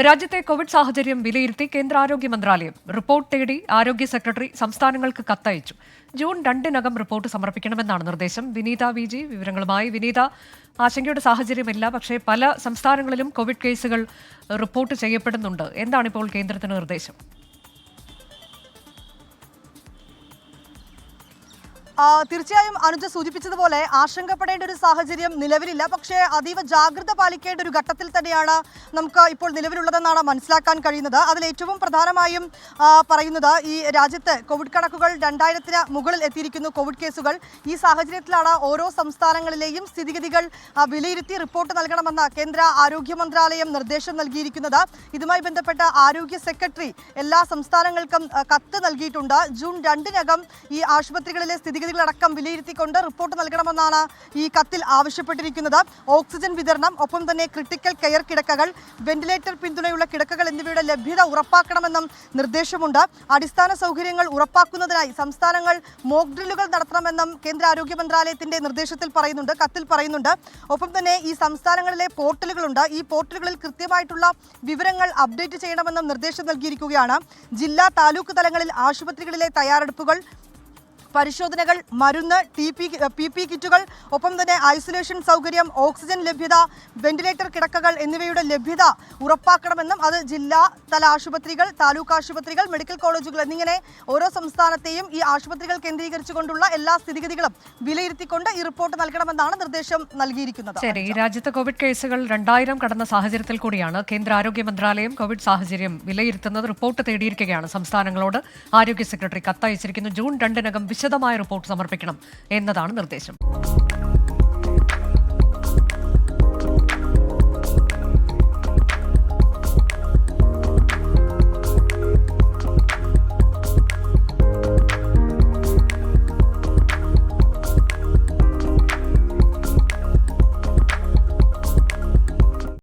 രാജ്യത്തെ കോവിഡ് സാഹചര്യം വിലയിരുത്തി കേന്ദ്ര ആരോഗ്യ മന്ത്രാലയം റിപ്പോർട്ട് തേടി ആരോഗ്യ സെക്രട്ടറി സംസ്ഥാനങ്ങൾക്ക് കത്തയച്ചു. ജൂൺ 2-നകം റിപ്പോർട്ട് സമർപ്പിക്കണമെന്നാണ് നിർദ്ദേശം. വിനീത വി.ജി വിവരങ്ങളുമായി. വിനീത, ആശങ്കയുടെ സാഹചര്യമില്ല, പക്ഷേ പല സംസ്ഥാനങ്ങളിലും കോവിഡ് കേസുകൾ റിപ്പോർട്ട് ചെയ്യപ്പെടുന്നുണ്ട്. എന്താണിപ്പോൾ കേന്ദ്രത്തിന് നിർദ്ദേശം? തീർച്ചയായും അനുജ സൂചിപ്പിച്ചതുപോലെ ആശങ്കപ്പെടേണ്ട ഒരു സാഹചര്യം നിലവിലില്ല. പക്ഷേ അതീവ ജാഗ്രത പാലിക്കേണ്ട ഒരു ഘട്ടത്തിൽ തന്നെയാണ് നമുക്ക് ഇപ്പോൾ നിലവിലുള്ളതെന്നാണ് മനസ്സിലാക്കാൻ കഴിയുന്നത്. അതിൽ ഏറ്റവും പ്രധാനമായും പറയുന്നത് ഈ രാജ്യത്ത് കോവിഡ് കണക്കുകൾ 2000-ന് മുകളിൽ എത്തിയിരിക്കുന്നു കോവിഡ് കേസുകൾ. ഈ സാഹചര്യത്തിലാണ് ഓരോ സംസ്ഥാനങ്ങളിലെയും സ്ഥിതിഗതികൾ വിലയിരുത്തി റിപ്പോർട്ട് നൽകണമെന്ന് കേന്ദ്ര ആരോഗ്യ മന്ത്രാലയം നിർദ്ദേശം നൽകിയിരിക്കുന്നത്. ഇതുമായി ബന്ധപ്പെട്ട ആരോഗ്യ സെക്രട്ടറി എല്ലാ സംസ്ഥാനങ്ങൾക്കും കത്ത് നൽകിയിട്ടുണ്ട്. ജൂൺ 2-നകം ഈ ആശുപത്രികളിലെ സ്ഥിതിഗതികളടക്കം വിലയിരുത്തിക്കൊണ്ട് റിപ്പോർട്ട് നൽകണമെന്നാണ് ഈ കത്തിൽ ആവശ്യപ്പെട്ടിരിക്കുന്നത്. ഓക്സിജൻ വിതരണം, ഒപ്പം തന്നെ ക്രിട്ടിക്കൽ കെയർ കിടക്കകൾ, വെന്റിലേറ്റർ പിന്തുണയുള്ള കിടക്കകൾ എന്നിവയുടെ ലഭ്യത ഉറപ്പാക്കണമെന്നും നിർദ്ദേശമുണ്ട്. അടിസ്ഥാന സൗകര്യങ്ങൾ ഉറപ്പാക്കുന്നതിനായി സംസ്ഥാനങ്ങൾ മോക്ക് ഡ്രില്ലുകൾ നടത്തണമെന്നും കേന്ദ്ര ആരോഗ്യ മന്ത്രാലയത്തിന്റെ നിർദ്ദേശത്തിൽ പറയുന്നുണ്ട്, കത്തിൽ പറയുന്നുണ്ട്. ഒപ്പം തന്നെ ഈ സംസ്ഥാനങ്ങളിലെ പോർട്ടലുകളുണ്ട്. ഈ പോർട്ടലുകളിൽ കൃത്യമായിട്ടുള്ള വിവരങ്ങൾ അപ്ഡേറ്റ് ചെയ്യണമെന്നും നിർദ്ദേശം നൽകിയിരിക്കുകയാണ്. ജില്ലാ താലൂക്ക് തലങ്ങളിൽ ആശുപത്രികളിലെ തയ്യാറെടുപ്പുകൾ, പരിശോധനകൾ, മരുന്ന്, പി കിറ്റുകൾ, ഒപ്പം തന്നെ ഐസൊലേഷൻ സൗകര്യം, ഓക്സിജൻ ലഭ്യത, വെന്റിലേറ്റർ കിടക്കകൾ എന്നിവയുടെ ലഭ്യത ഉറപ്പാക്കണമെന്നും അത് ജില്ലാ തല ആശുപത്രികൾ, താലൂക്ക് ആശുപത്രികൾ, മെഡിക്കൽ കോളേജുകൾ എന്നിങ്ങനെ ഓരോ സംസ്ഥാനത്തെയും ഈ ആശുപത്രികൾ കേന്ദ്രീകരിച്ചുകൊണ്ടുള്ള എല്ലാ സ്ഥിതിഗതികളും വിലയിരുത്തിക്കൊണ്ട് ഈ റിപ്പോർട്ട് നൽകണമെന്നാണ് നിർദ്ദേശം നൽകിയിരിക്കുന്നത്. ശരി, രാജ്യത്ത് കോവിഡ് കേസുകൾ 2000 കടന്ന സാഹചര്യത്തിൽ കൂടിയാണ് കേന്ദ്ര ആരോഗ്യ മന്ത്രാലയം കോവിഡ് സാഹചര്യം വിലയിരുത്തുന്നത്. റിപ്പോർട്ട് തേടിയിരിക്കുകയാണ് സംസ്ഥാനങ്ങളോട്. ആരോഗ്യ സെക്രട്ടറി കത്തയച്ചിരിക്കുന്നു. ജൂൺ 2-നകം വിശദമായ റിപ്പോർട്ട് സമർപ്പിക്കണം എന്നതാണ് നിർദ്ദേശം.